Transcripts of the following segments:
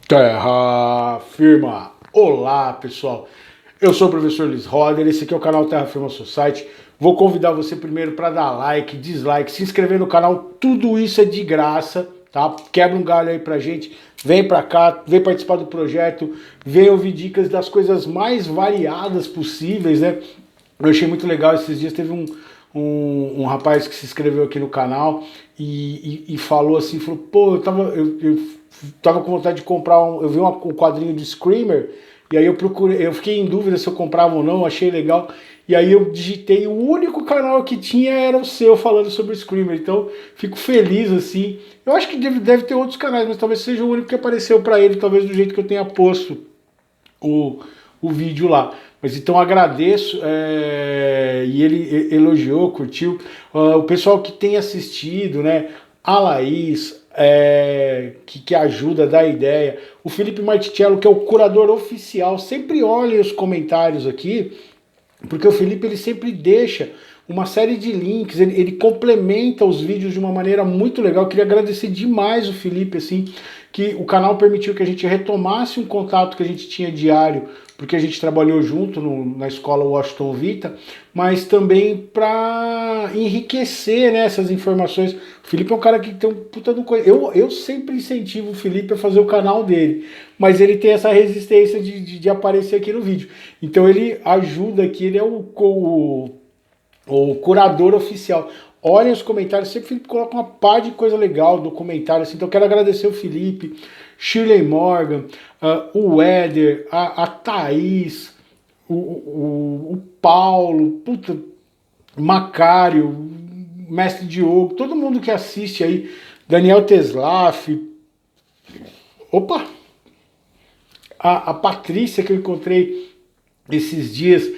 Terra Firma! Olá, pessoal! Eu sou o professor Luiz Roder, esse aqui é o canal Terra Firma Society. Vou convidar você primeiro para dar like, dislike, se inscrever no canal, tudo isso é de graça, tá? Quebra um galho aí pra gente, vem pra cá, vem participar do projeto, vem ouvir dicas das coisas mais variadas possíveis, né? Eu achei muito legal, esses dias teve um rapaz que se inscreveu aqui no canal e falou assim, falou, pô, eu tava com vontade de comprar eu vi um quadrinho de Screamer, e aí eu fiquei em dúvida se eu comprava ou não, achei legal, e aí eu digitei, o único canal que tinha era o seu falando sobre o Screamer, então fico feliz assim. Eu acho que deve ter outros canais, mas talvez seja o único que apareceu para ele, talvez do jeito que eu tenha posto o, o vídeo lá. Mas então agradeço, e ele elogiou, curtiu. O pessoal que tem assistido, né? A Laís, que ajuda, dá ideia. O Felipe Marticello, que é o curador oficial, sempre olha os comentários aqui, porque o Felipe ele sempre deixa uma série de links, ele complementa os vídeos de uma maneira muito legal. Eu queria agradecer demais o Felipe, assim, que o canal permitiu que a gente retomasse um contato que a gente tinha diário, porque a gente trabalhou junto na escola Washington Vita, mas também para enriquecer, né, essas informações. O Felipe é um cara que tem um puta do coisa. Eu sempre incentivo o Felipe a fazer o canal dele, mas ele tem essa resistência de aparecer aqui no vídeo. Então ele ajuda aqui, ele é o curador oficial. Olhem os comentários, sempre o Felipe coloca uma par de coisa legal no comentário, assim, então eu quero agradecer o Felipe, Shirley Morgan, o Éder, a Thaís, o Paulo, puta, Macário, Mestre Diogo, todo mundo que assiste aí, Daniel Teslaf, opa, a Patrícia que eu encontrei esses dias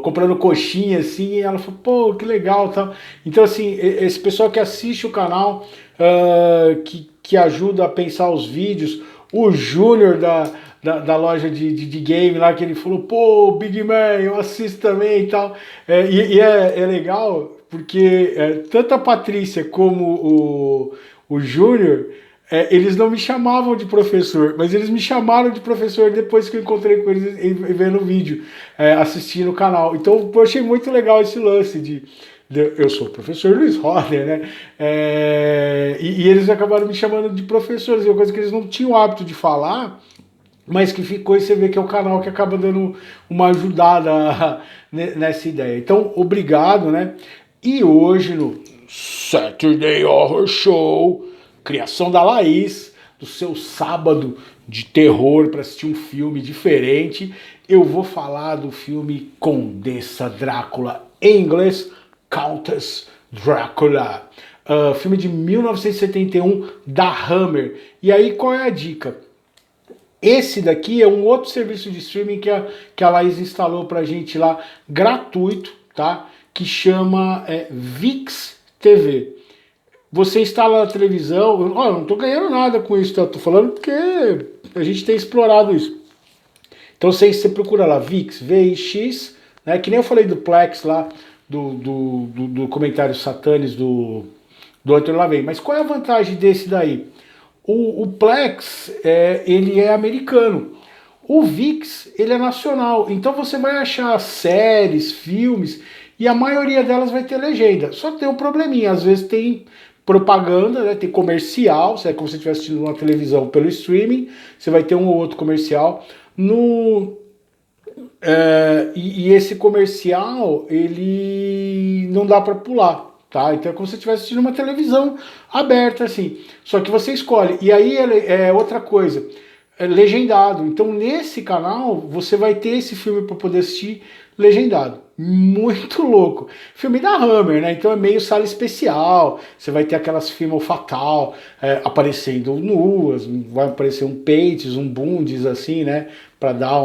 comprando coxinha assim, e ela falou, pô, que legal, tal. Então assim, esse pessoal que assiste o canal, que ajuda a pensar os vídeos, o Júnior da loja de game lá, que ele falou, pô, Big Man, eu assisto também e tal. É legal porque tanto a Patrícia como o Júnior, eles não me chamavam de professor, mas eles me chamaram de professor depois que eu encontrei com eles e vendo o vídeo, assistindo o canal. Então eu achei muito legal esse lance eu sou o professor Luiz Roder, né? E eles acabaram me chamando de professores, uma coisa que eles não tinham o hábito de falar, mas que ficou, e você vê que é o canal que acaba dando uma ajudada nessa ideia. Então, obrigado, né? E hoje no Saturday Horror Show, criação da Laís, do seu sábado de terror para assistir um filme diferente, eu vou falar do filme Condessa Drácula, em inglês, Countess Drácula. Filme de 1971 da Hammer. E aí, qual é a dica? Esse daqui é um outro serviço de streaming que a Laís instalou pra gente lá, gratuito, tá? Que chama VIX TV. Você instala na televisão, eu não tô ganhando nada com isso, tá? Tô falando porque a gente tem explorado isso. Então você procura lá, VIX, VIX, né? Que nem eu falei do Plex lá, do comentário Satanes do Antônio Lavey. Mas qual é a vantagem desse daí? O Plex, ele é americano. O VIX, ele é nacional. Então você vai achar séries, filmes, e a maioria delas vai ter legenda. Só tem um probleminha, às vezes tem propaganda, né, tem comercial, é como se você estivesse assistindo uma televisão pelo streaming, você vai ter um ou outro comercial. E esse comercial, ele não dá para pular. Tá? Então é como se você estivesse assistindo uma televisão aberta, assim. Só que você escolhe. E aí outra coisa, legendado. Então nesse canal você vai ter esse filme para poder assistir legendado. Muito louco. Filme da Hammer, né? Então é meio sala especial. Você vai ter aquelas filmes fatal aparecendo nuas, vai aparecer um peitos, um bundes assim, né? Para dar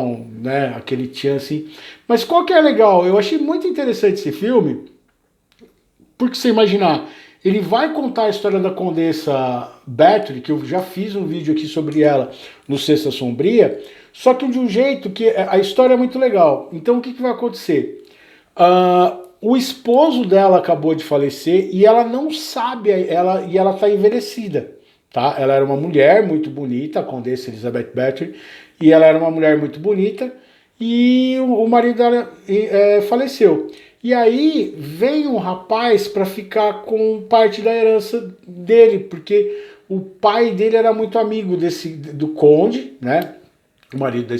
aquele tchan assim. Mas qual que é legal? Eu achei muito interessante esse filme. Porque você imaginar, ele vai contar a história da Condessa Bathory, que eu já fiz um vídeo aqui sobre ela no Sexta Sombria, só que de um jeito que a história é muito legal. Então o que vai acontecer? O esposo dela acabou de falecer e ela não sabe, e ela está envelhecida, tá? Ela era uma mulher muito bonita, a Condessa Elizabeth Bathory, e ela era uma mulher muito bonita, e o marido dela faleceu. E aí vem um rapaz para ficar com parte da herança dele, porque o pai dele era muito amigo do conde, né? O marido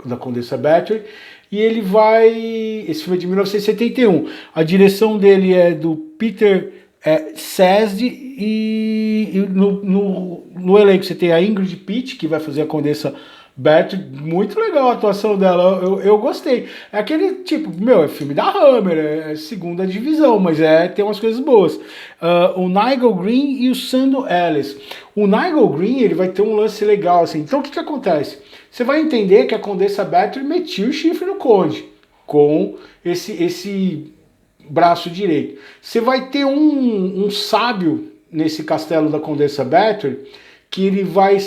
da Condessa Bathory, e ele vai... Esse filme é de 1971. A direção dele é do Peter Sesde, e no elenco você tem a Ingrid Pitt, que vai fazer a Condessa Bathory. Muito legal a atuação dela, eu gostei. É aquele tipo, é filme da Hammer, é segunda divisão, mas tem umas coisas boas. O Nigel Green e o Sando Ellis. O Nigel Green, ele vai ter um lance legal, assim. Então o que acontece? Você vai entender que a Condessa Bathory metia o chifre no conde, com esse braço direito. Você vai ter um sábio nesse castelo da Condessa Bathory, que ele vai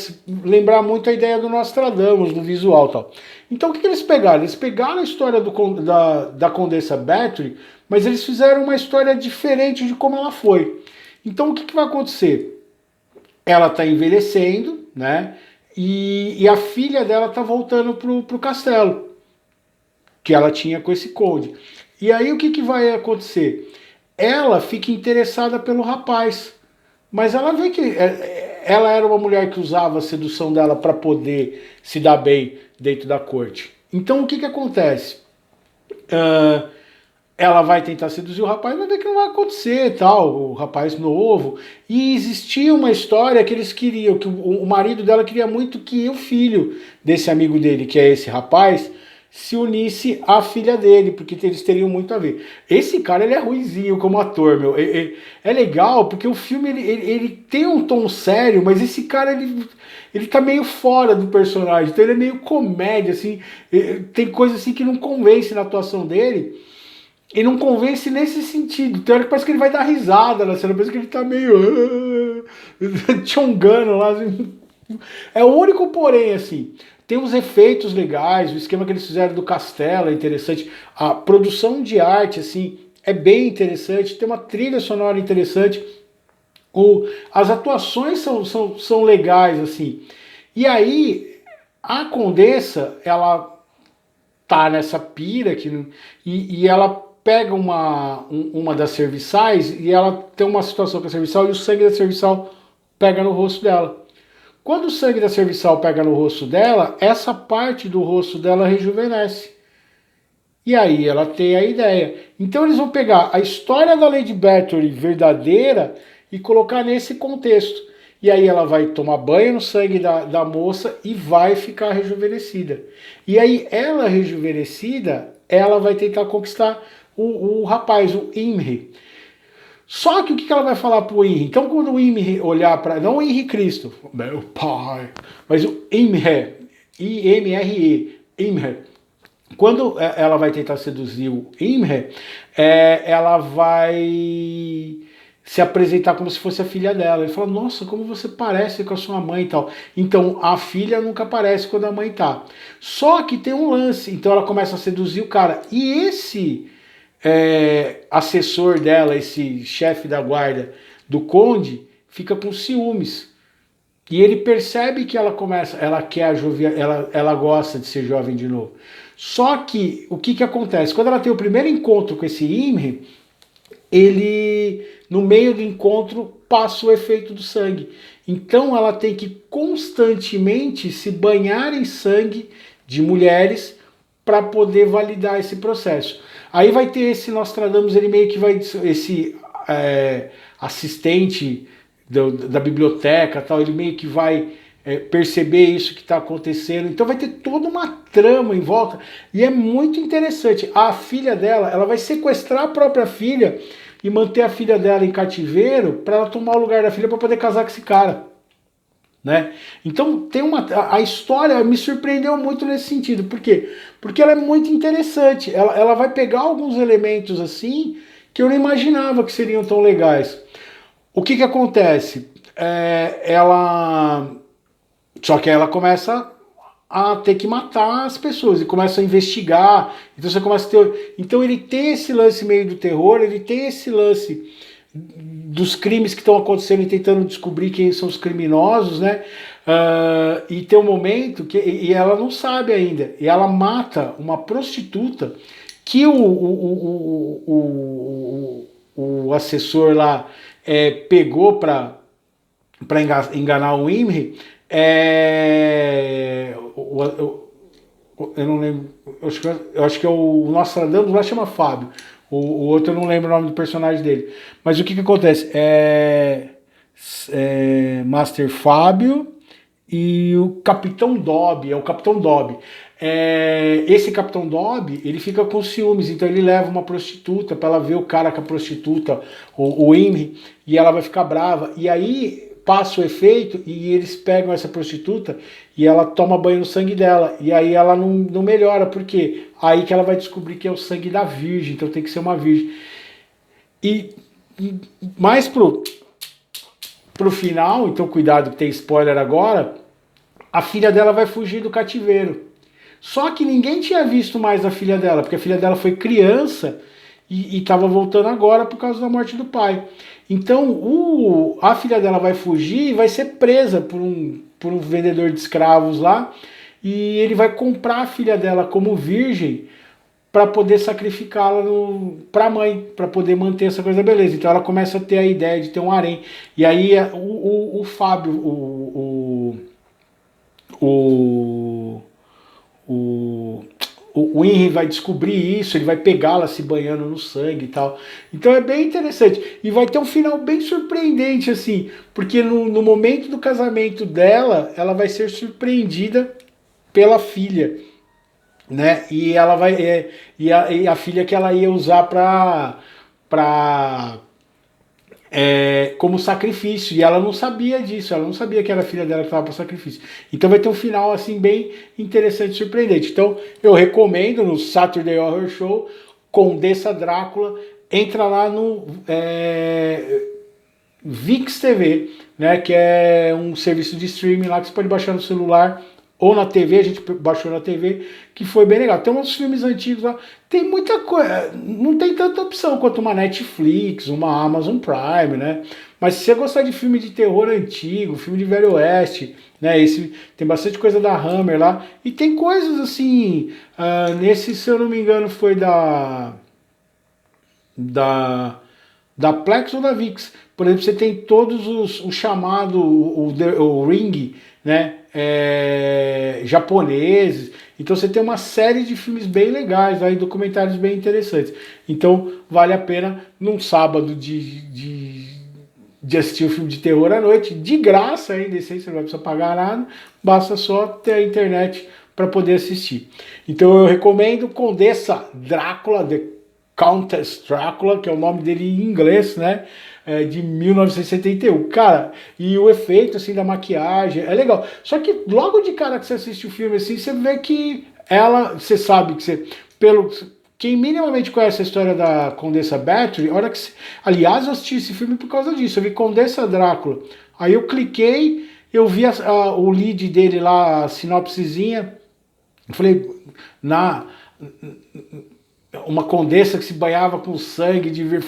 lembrar muito a ideia do Nostradamus, no visual e tal. Então o que eles pegaram? Eles pegaram a história da Condessa Bathory, mas eles fizeram uma história diferente de como ela foi. Então o que vai acontecer? Ela está envelhecendo, né? E a filha dela está voltando pro castelo que ela tinha com esse conde. E aí o que vai acontecer? Ela fica interessada pelo rapaz, mas ela vê que ela era uma mulher que usava a sedução dela para poder se dar bem dentro da corte. Então o que acontece? Ela vai tentar seduzir o rapaz, mas vê que não vai acontecer, tal, o rapaz novo. E existia uma história que eles queriam, que o marido dela queria muito que o filho desse amigo dele, que é esse rapaz, se unisse à filha dele, porque eles teriam muito a ver. Esse cara, ele é ruinzinho como ator, meu. É legal, porque o filme, ele tem um tom sério, mas esse cara, ele tá meio fora do personagem, então ele é meio comédia, assim, tem coisa assim que não convence na atuação dele, e não convence nesse sentido. Tem hora que parece que ele vai dar risada na cena, parece que ele tá meio tchongando lá, assim. É o único porém, assim. Tem uns efeitos legais, o esquema que eles fizeram do castelo é interessante. A produção de arte, assim, é bem interessante. Tem uma trilha sonora interessante. As atuações são legais, assim. E aí, a Condessa, ela tá nessa pira aqui, e ela pega uma das serviçais, e ela tem uma situação com a serviçal, e o sangue da serviçal pega no rosto dela. Quando o sangue da cervical pega no rosto dela, essa parte do rosto dela rejuvenesce. E aí ela tem a ideia. Então eles vão pegar a história da Lady Bathory verdadeira e colocar nesse contexto. E aí ela vai tomar banho no sangue da moça e vai ficar rejuvenescida. E aí ela rejuvenescida, ela vai tentar conquistar o rapaz, o Imre. Só que o que ela vai falar pro Imre? Então quando o Imre olhar para... Não o Imre Cristo, meu pai, mas o Imre, I-M-R-E, Imre. Quando ela vai tentar seduzir o Imre, ela vai se apresentar como se fosse a filha dela. Ele fala, nossa, como você parece com a sua mãe e tal. Então a filha nunca aparece quando a mãe tá. Só que tem um lance, então ela começa a seduzir o cara. E esse... assessor dela, esse chefe da guarda do conde, fica com ciúmes. E ele percebe que ela quer ela gosta de ser jovem de novo. Só que o que acontece? Quando ela tem o primeiro encontro com esse Imre, ele, no meio do encontro, passa o efeito do sangue. Então ela tem que constantemente se banhar em sangue de mulheres para poder validar esse processo. Aí vai ter esse Nostradamus, ele meio que vai, esse assistente da biblioteca, tal, ele meio que vai perceber isso que está acontecendo. Então vai ter toda uma trama em volta e é muito interessante. A filha dela, ela vai sequestrar a própria filha e manter a filha dela em cativeiro para ela tomar o lugar da filha para poder casar com esse cara. Né? Então tem a história me surpreendeu muito nesse sentido. Por quê? Porque ela é muito interessante. Ela vai pegar alguns elementos assim que eu não imaginava que seriam tão legais. O que acontece? Só que ela começa a ter que matar as pessoas e começa a investigar. Então você começa a ter. Então ele tem esse lance meio do terror, ele tem esse lance dos crimes que estão acontecendo e tentando descobrir quem são os criminosos, né? E tem um momento que e ela não sabe ainda, e ela mata uma prostituta que o assessor lá pegou para enganar o Imri. Eu não lembro, eu acho que é o Nostradamus lá, chama Fábio. O outro eu não lembro o nome do personagem dele. Mas o que acontece? Master Fábio e o Capitão Dobby, é o Capitão Dobby. Esse Capitão Dobby, ele fica com ciúmes, então ele leva uma prostituta para ela ver o cara com a prostituta, o Imri, e ela vai ficar brava. E aí passa o efeito e eles pegam essa prostituta e ela toma banho no sangue dela. E aí ela não melhora, por quê? Aí que ela vai descobrir que é o sangue da virgem, então tem que ser uma virgem. E mais pro final, então cuidado que tem spoiler agora, a filha dela vai fugir do cativeiro. Só que ninguém tinha visto mais a filha dela, porque a filha dela foi criança e estava voltando agora por causa da morte do pai. Então a filha dela vai fugir e vai ser presa por um vendedor de escravos lá, e ele vai comprar a filha dela como virgem para poder sacrificá-la para a mãe, para poder manter essa coisa beleza. Então ela começa a ter a ideia de ter um harém. E aí o Fábio, o Henry vai descobrir isso, ele vai pegá-la se banhando no sangue e tal. Então é bem interessante. E vai ter um final bem surpreendente, assim, porque no momento do casamento dela, ela vai ser surpreendida pela filha, né? E ela vai. E a filha que ela ia usar como sacrifício, e ela não sabia disso, ela não sabia que era a filha dela que estava para sacrifício. Então vai ter um final assim bem interessante e surpreendente. Então eu recomendo no Saturday Horror Show, Condessa Drácula, entra lá no VIX TV, né, que é um serviço de streaming lá que você pode baixar no celular ou na TV, a gente baixou na TV, que foi bem legal. Tem uns filmes antigos lá, tem muita coisa, não tem tanta opção quanto uma Netflix, uma Amazon Prime, né? Mas se você gostar de filme de terror antigo, filme de Velho Oeste, né? Tem bastante coisa da Hammer lá, e tem coisas assim, nesse, se eu não me engano, foi da Plex ou da VIX. Por exemplo, você tem todos o chamado, o Ring, né? Japoneses. Então você tem uma série de filmes bem legais, aí, documentários bem interessantes. Então vale a pena num sábado de assistir um filme de terror à noite, de graça ainda, sem você não vai precisar pagar nada, basta só ter a internet para poder assistir. Então eu recomendo Condessa Drácula, The Countess Drácula, que é o nome dele em inglês, né? De 1971. Cara, e o efeito assim da maquiagem é legal. Só que logo de cara que você assiste o filme assim, você vê que você sabe que quem minimamente conhece a história da Condessa Bathory, aliás, eu assisti esse filme por causa disso. Eu vi Condessa Drácula. Aí eu cliquei, eu vi o lead dele lá, a sinopsezinha. Eu falei, uma condessa que se banhava com sangue de vir.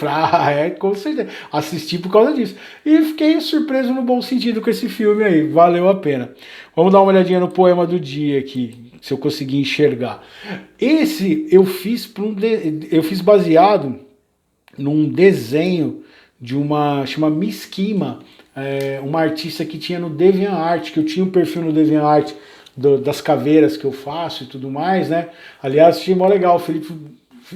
Com certeza. Assisti por causa disso. E fiquei surpreso no bom sentido com esse filme aí. Valeu a pena. Vamos dar uma olhadinha no poema do dia aqui, se eu conseguir enxergar. Esse eu fiz baseado num desenho de chama Miss Kima, uma artista que tinha no DeviantArt, que eu tinha um perfil no DeviantArt das caveiras que eu faço e tudo mais, né? Aliás, achei mó legal, o Felipe,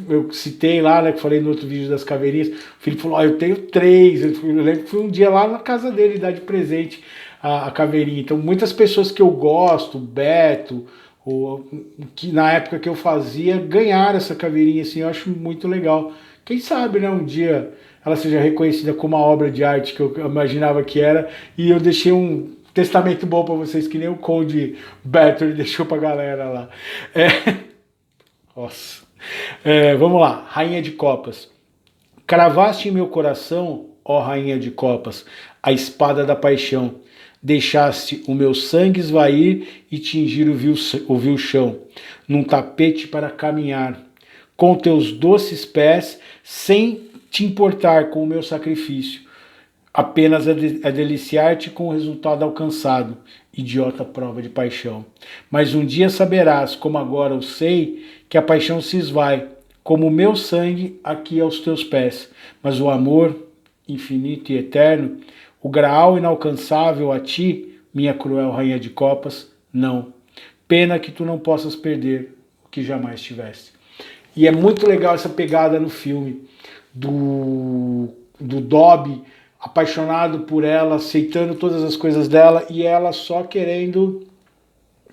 eu citei lá, né, que falei no outro vídeo das caveirinhas, o Felipe falou, eu tenho 3, eu lembro que fui um dia lá na casa dele dar de presente a caveirinha. Então muitas pessoas que eu gosto, Beto, que na época que eu fazia, ganharam essa caveirinha, assim, eu acho muito legal. Quem sabe, né, um dia ela seja reconhecida como uma obra de arte que eu imaginava que era, e eu deixei um testamento bom para vocês, que nem o Conde Bathory deixou pra galera lá. Nossa. Vamos lá, Rainha de Copas. Cravaste em meu coração, ó Rainha de Copas, a espada da paixão. Deixaste o meu sangue esvair e tingir o vil chão, num tapete para caminhar. Com teus doces pés, sem te importar com o meu sacrifício, apenas a deliciar-te com o resultado alcançado, idiota prova de paixão. Mas um dia saberás, como agora eu sei, que a paixão se esvai, como o meu sangue aqui aos teus pés. Mas o amor, infinito e eterno, o graal inalcançável a ti, minha cruel rainha de copas, não. Pena que tu não possas perder o que jamais tiveste. E é muito legal essa pegada no filme do Dobby, apaixonado por ela, aceitando todas as coisas dela e ela só querendo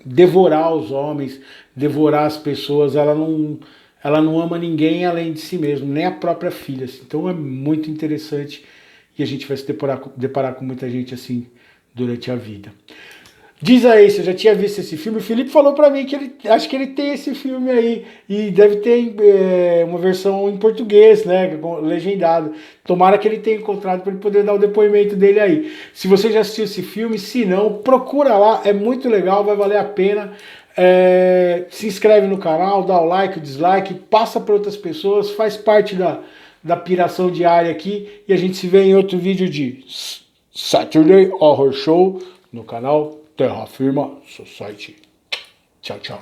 devorar os homens, devorar as pessoas. Ela não ama ninguém além de si mesma, nem a própria filha. Então é muito interessante e a gente vai se deparar com muita gente assim durante a vida. Diz aí, se eu já tinha visto esse filme. O Felipe falou pra mim que ele acho que ele tem esse filme aí e deve ter uma versão em português, né, legendado. Tomara que ele tenha encontrado para ele poder dar o depoimento dele aí. Se você já assistiu esse filme, se não, procura lá, é muito legal, vai valer a pena. Se inscreve no canal, dá o like, o dislike, passa para outras pessoas, faz parte da piração diária aqui e a gente se vê em outro vídeo de Saturday Horror Show no canal Terra Firma Society. Tchau, tchau.